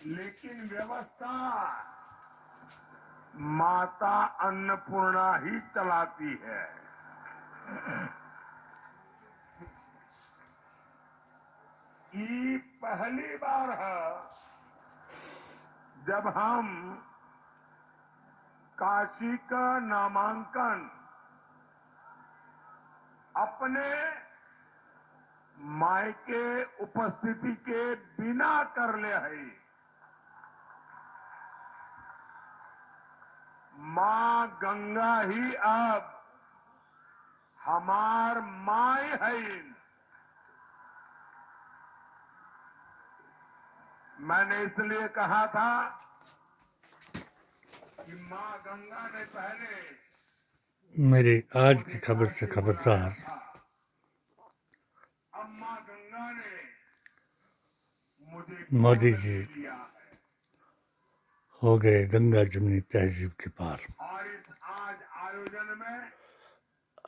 लेकिन व्यवस्था माता अन्नपूर्णा ही चलाती है। ये पहली बार है जब हम काशी का नामांकन अपने मायके उपस्थिति के बिना कर ले है। मां गंगा ही अब हमार माय है। मैंने इसलिए कहा था कि मां गंगा ने पहले मेरी आज की खबर से खबरदार अब मां गंगा ने मुझे मोदी गोद जी ले लिया है हो गए गंगा जमुनी तहजीब के पार। और इस आज आयोजन में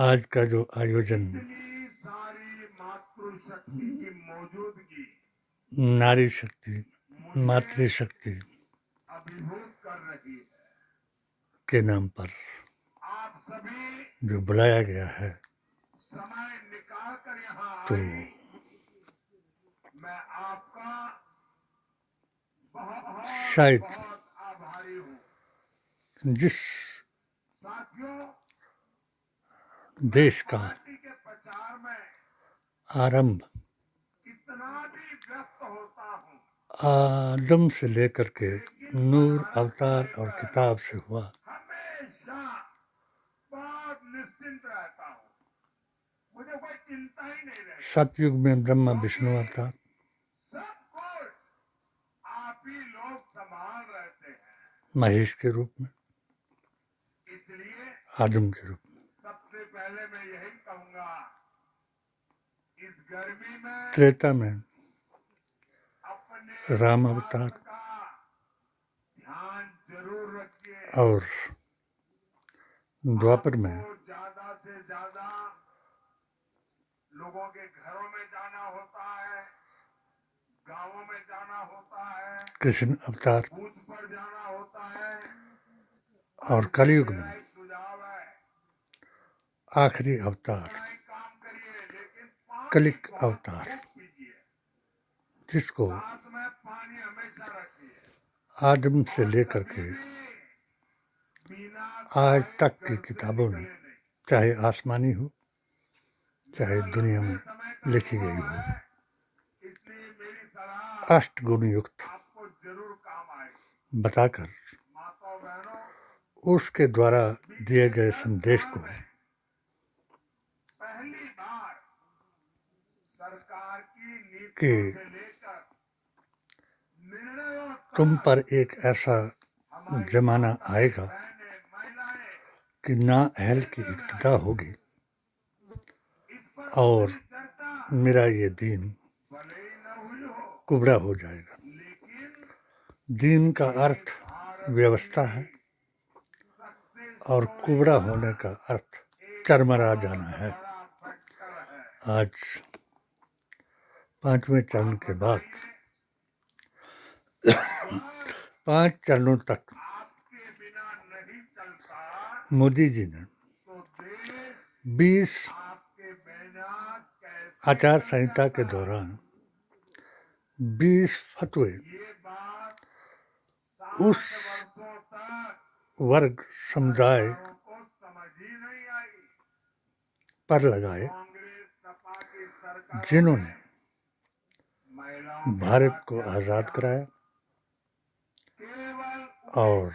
आज का जो आयोजन इतनी सारी मातृशक्ति की मौजूदगी नारी शक्ति मुझे मातृशक्ति अभिभूत कर रही है। के नाम पर आप सभी जो बुलाया गया है, समय निकाल कर यहाँ तो आई, मैं आपका बहुत शायद बहुत आभारी हूँ। जिस साथियों, देश का पार्टी के प्रचार में आरंभ कितना भी व्यस्त होता हूँ, आदम से लेकर के नूर अवतार और किताब से हुआ, हमेशा बहुत निश्चिंत रहता हूँ। मुझे कोई चिंता ही नहीं रहती। सतयुग में ब्रह्मा विष्णु अवतार, सब कुछ आप ही लोग संभाल रहते हैं। महेश के रूप में, इसलिए आदम के रूप में, सबसे पहले मैं यही कहूंगा, इस गर्मी में त्रेता में अपने राम स्वास्थ्य अवतार का ध्यान जरूर रखिए। और द्वापर में आपको ज्यादा से ज्यादा लोगों के घरों में जाना होता है, गांवों में जाना होता है, कृष्ण अवतार बूथ पर जाना होता है। और कलयुग में मेरा एक सुझाव है, आखिरी अवतार इतना ही काम करिए, लेकिन पानी कलिक बहुत अवतार, खूब पीजिए। जिसको साथ में पानी हमेशा रखिए। आदम से लेकर के बिना आज खाए तक घर की से किताबों में, निकले नहीं। चाहे आसमानी हो चाहे मेरा दुनिया लंबे में समय का लिखी गई अनुभव हो, है, इसलिए मेरी सलाह अष्टगुण युक्त आपको जरूर काम आएगी। बताकर माताओं बहनों, उसके द्वारा दिए गए 10 संदेश साल को में पहली बार सरकार की कि नीतियों से लेकर निर्णयों तुम तक पर एक ऐसा हमारी जमाना माताएं, आएगा बहनें, महिलाएं कि ना अहल की केंद्र में इब्तिदा होगी इस पर और मेरी चर्चा मेरा ये दीन भले ही न हुई हो, कुबड़ा हो जाएगा। लेकिन दीन का अर्थ भारत व्यवस्था है सक्सेस और स्टोरी कुबड़ा का होने का अर्थ एक चरमरा बहुत जाना है। बड़ा फैक्टर है। आज पांचवें चरण आप के बाद बताइए, अगर 5 चरणों तक आपके बिना नहीं चलता मोदी जी ने तो देश 20 आपके बिना कैसे आचार चल संहिता के सकता? दौरान 20 फतवे ये बात उस 60 वर्षों तक वर्ग समुदाय सरकारों को समझ ही नहीं आई। पर लगाए कांग्रेस सपा की सरकारों जिन्होंने ने महिलाओं के भारत साथ को क्या आज़ाद किया? कराया केवल और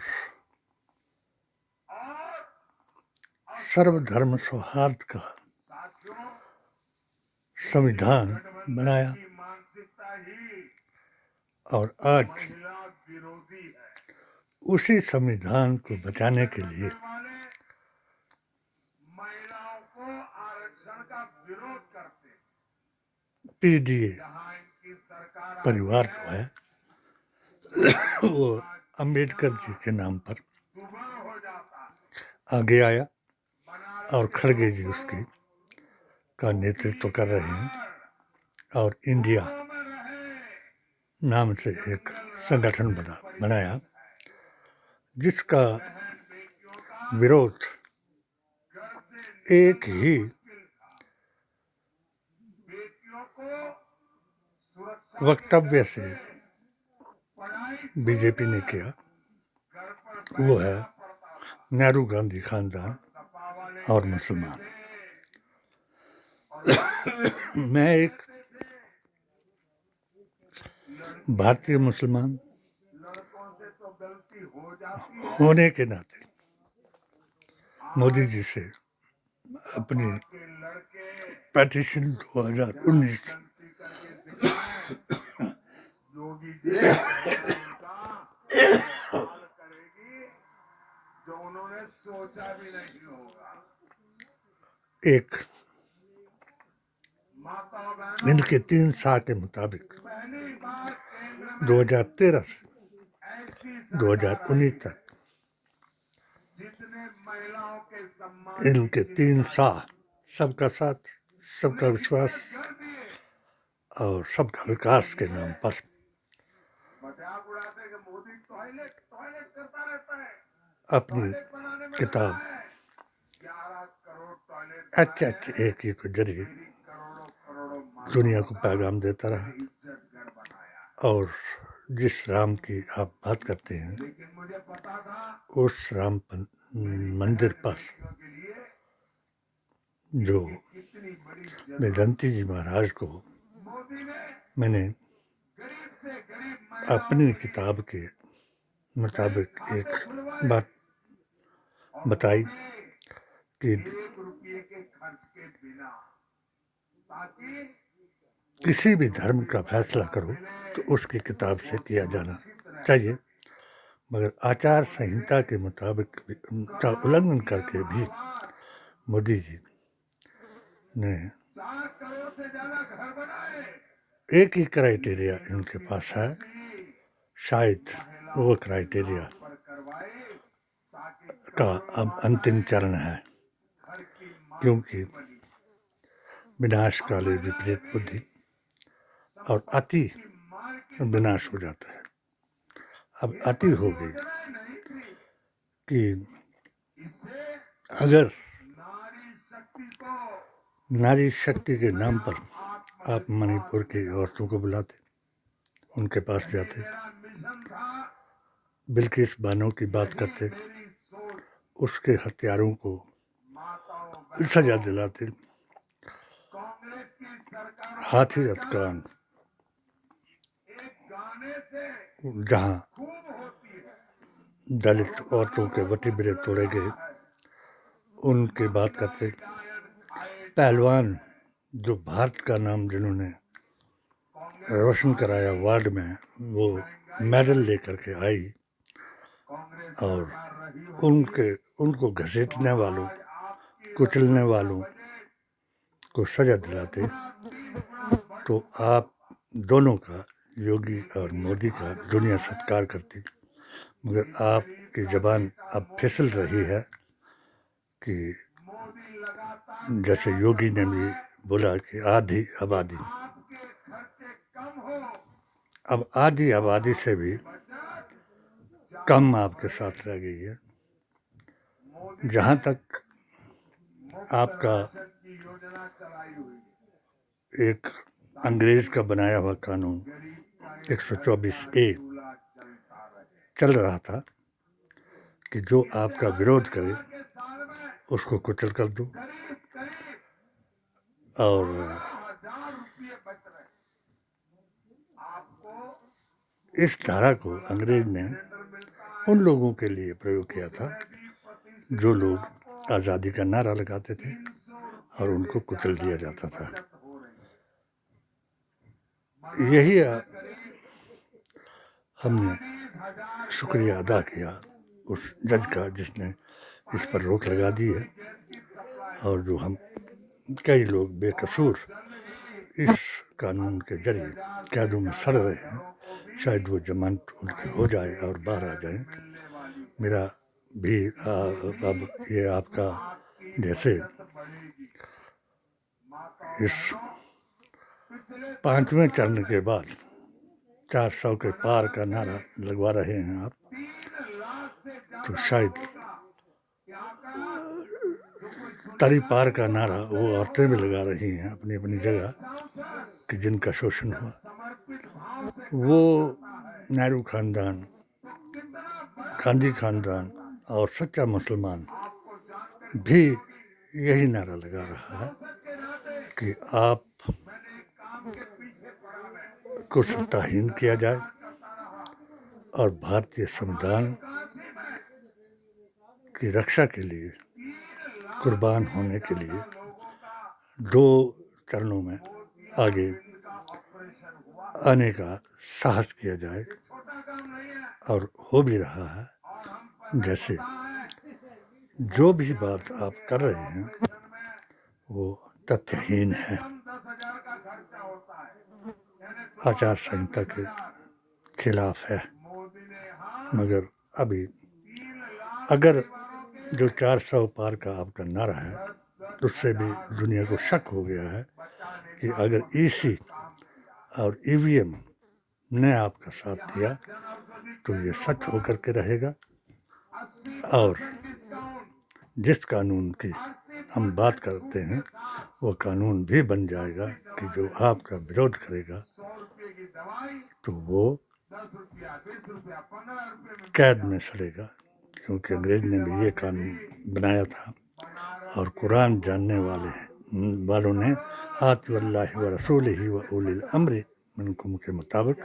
और सर्वधर्म सौहार्द का साथियों, संविधान गठबंधन बनाया की मानसिकता ही और आज महिला विरोधी है। उसी संविधान को बचाने के लिए गठबंधन वाले महिलाओं को आरक्षण का विरोध करते, पीडीए जहां इनकी सरकार आती परिवार जो है, है वो अंबेडकर जी के नाम पर दुगना हो जाता है। आगे आया बनारस और के खड़गे लोग जी तो उसकी का नेतृत्व कर रहे हैं बिहार और इंडिया दोनों में रहे, नाम से एक संगठन बनाया जिसका विरोध एक ही वक्तव्य से बीजेपी ने किया, वो है नेहरू गांधी खानदान और मुसलमान। मैं एक भारतीय मुसलमान होने के नाते मोदी जी से अपनी पेटिशन 2019 जो उन्होंने सोचा भी नहीं होगा। एक इनके 3 साल के मुताबिक 2013 से 2019 तक इनके 3 साल सबका साथ, सबका विश्वास और सबका विकास के नाम पर अपनी किताब HH1 के जरिए दुनिया को पैगाम देता रहा। और जिस राम की आप बात करते हैं, उस राम मंदिर पर जो वेदांती जी महाराज को मैंने अपनी किताब के मुताबिक एक बात बताई कि किसी भी धर्म का फैसला करो तो उसकी किताब से किया जाना चाहिए, मगर आचार संहिता के मुताबिक का उल्लंघन करके भी मोदी जी ने एक ही क्राइटेरिया इनके पास है, शायद वो क्राइटेरिया का अब अंतिम चरण है, क्योंकि विनाश काले विपरीत बुद्धि और अति विनाश हो जाता है। अब अति हो गई कि अगर नारी शक्ति के नाम पर आप मणिपुर की औरतों को बुलाते, उनके पास जाते, बिल्किस बानो की बात करते, उसके हत्यारों को सजा दिलाते, हाथीरथ कांड जहां दलित औरतों के वटीबरे तोड़े गए, उनकी बात करते, पहलवान जो भारत का नाम जिन्होंने रोशन कराया वर्ल्ड में, वो मेडल लेकर के आई और उनको घसीटने वालों, कुचलने वालों को सजा दिलाते, तो आप दोनों का, योगी और मोदी का, दुनिया सत्कार करती। मगर आपकी जबान अब फिसल रही है कि जैसे योगी ने भी बोला कि आधी आबादी, अब आधी आबादी से भी कम आपके साथ रह गई है। जहां तक आपका एक अंग्रेज का बनाया हुआ कानून 124A चल रहा था कि जो आपका विरोध करे उसको कुचल कर दो, और इस धारा को अंग्रेज ने उन लोगों के लिए प्रयोग किया था जो लोग आज़ादी का नारा लगाते थे और उनको कुचल दिया जाता था। यही हमने शुक्रिया अदा किया उस जज का जिसने इस पर रोक लगा दी है, और जो हम कई लोग बेकसूर इस कानून के जरिए कैदों में सड़ रहे हैं, शायद वो जमानत उनकी हो जाए और बाहर आ जाए। मेरा भी अब ये आपका जैसे इस 5वें चरण के बाद 400 के पार का नारा लगवा रहे हैं आप, 3 लाख से तो ज्यादा शायद कि आका तरी पार का नारा वो औरतें भी लगा रही हैं अपनी अपनी जगह सांसद कि जिनका शोषण हुआ। समर्पित भाव से वो नेहरू खानदान, तो कितना बड़ा गांधी खानदान और सच्चा मुसलमान आपको जानकर भी यही नारा लगा रहा है सांसद के नाते कि आप मैंने एक काम के पीछे पड़ा मैं को सत्ताहीन किया जाए करता रहा और भारतीय संविधान काशी में की रक्षा के लिए 3 लाख कुर्बान होने के लिए लोगों का 2 चरणों में आगे इनका ऑपरेशन हुआ। आने का साहस किया जाए, छोटा काम नहीं है और हो भी रहा है। और हम पर जैसे है जो भी बात आप कर रहे हैं में वो तथ्यहीन है, कम 10,000 का खर्चा होता है यानी आचार संहिता के खिलाफ है। मोदी ने हाँ मगर अभी 3 लाख अगर परिवारों के जो 400 पार का आपका नारा है, उससे भी दुनिया को शक हो गया है बचाने कि अगर ईसी काम किया और ईवीएम ने आपका साथ दिया जनऔषधि तो ये सच होकर के रहेगा। 80% और डिस्काउंट जिस कानून की हम बात करते हैं वो कानून भी बन जाएगा कि जो आपका विरोध करेगा 100 रुपए की दवाई तो वो 10 रुपया 20 रुपया 15 रुपए में कैद में सड़ेगा, क्योंकि अंग्रेज ने भी ये कानून बनाया था। और कुरान जानने वालों ने आति वल्लाहि व रसूलिही व उलिल अम्रि मिनकुम के मुताबिक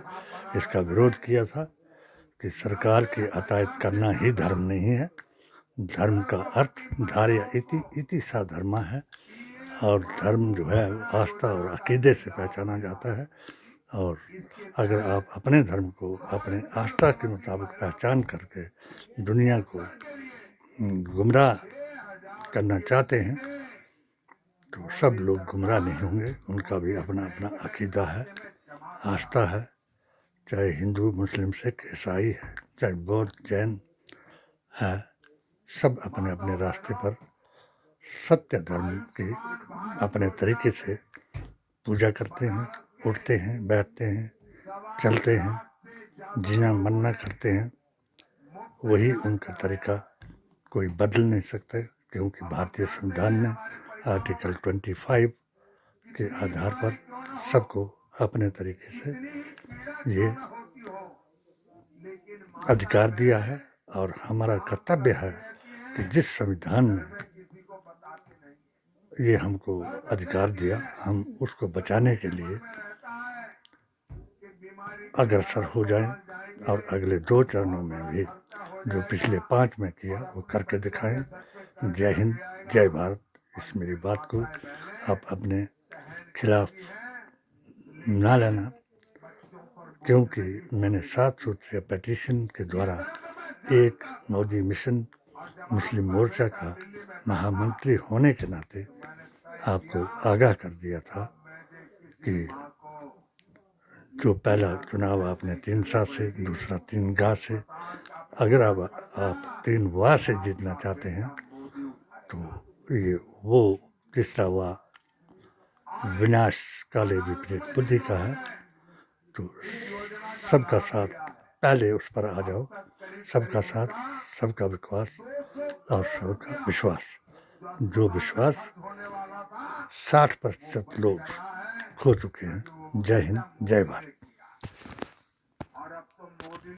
इसका विरोध किया था कि सरकार की अतायत करना ही धर्म नहीं है। धर्म का अर्थ धार्य इति सा धर्मा है, और धर्म जो है आस्था और अकीदे से पहचाना जाता है। और अगर आप अपने धर्म को अपने आस्था के मुताबिक पहचान करके दुनिया को गुमराह करना चाहते हैं तो सब लोग गुमराह नहीं होंगे। उनका भी अपना अपना अकीदा है, आस्था है, चाहे हिंदू मुस्लिम सिख ईसाई है, चाहे बौद्ध जैन है, सब अपने अपने रास्ते पर सत्य धर्म की अपने तरीके से पूजा करते हैं, उठते हैं, बैठते हैं, चलते हैं, जीना मरना करते हैं। वही उनका तरीका कोई बदल नहीं सकता, क्योंकि भारतीय संविधान ने आर्टिकल 25 के आधार पर सबको अपने तरीके से ये अधिकार दिया है। और हमारा कर्तव्य है कि जिस संविधान ने ये हमको अधिकार दिया, हम उसको बचाने के लिए अग्रसर हो जाएं और अगले 2 चरणों में भी जो पिछले 5 में किया वो करके दिखाएं। जय हिंद, जय भारत। इस मेरी बात को आप अपने खिलाफ ना लेना, क्योंकि मैंने 7 सूत्रीय पेटिशन के द्वारा एक मोदी मिशन मुस्लिम मोर्चा का महामंत्री होने के नाते आपको आगाह कर दिया था कि जो पहला चुनाव आपने 3 सा से, दूसरा 3 गा से, अगर आप 3 वाह से जीतना चाहते हैं तो ये वो तीसरा वाह विनाश काले विपरीत बुद्धि का है। तो सबका साथ पहले उस पर आ जाओ, सबका साथ, सबका विश्वास और सबका विश्वास। जो विश्वास 60% लोग खो चुके हैं। जय हिंद, जय भारत।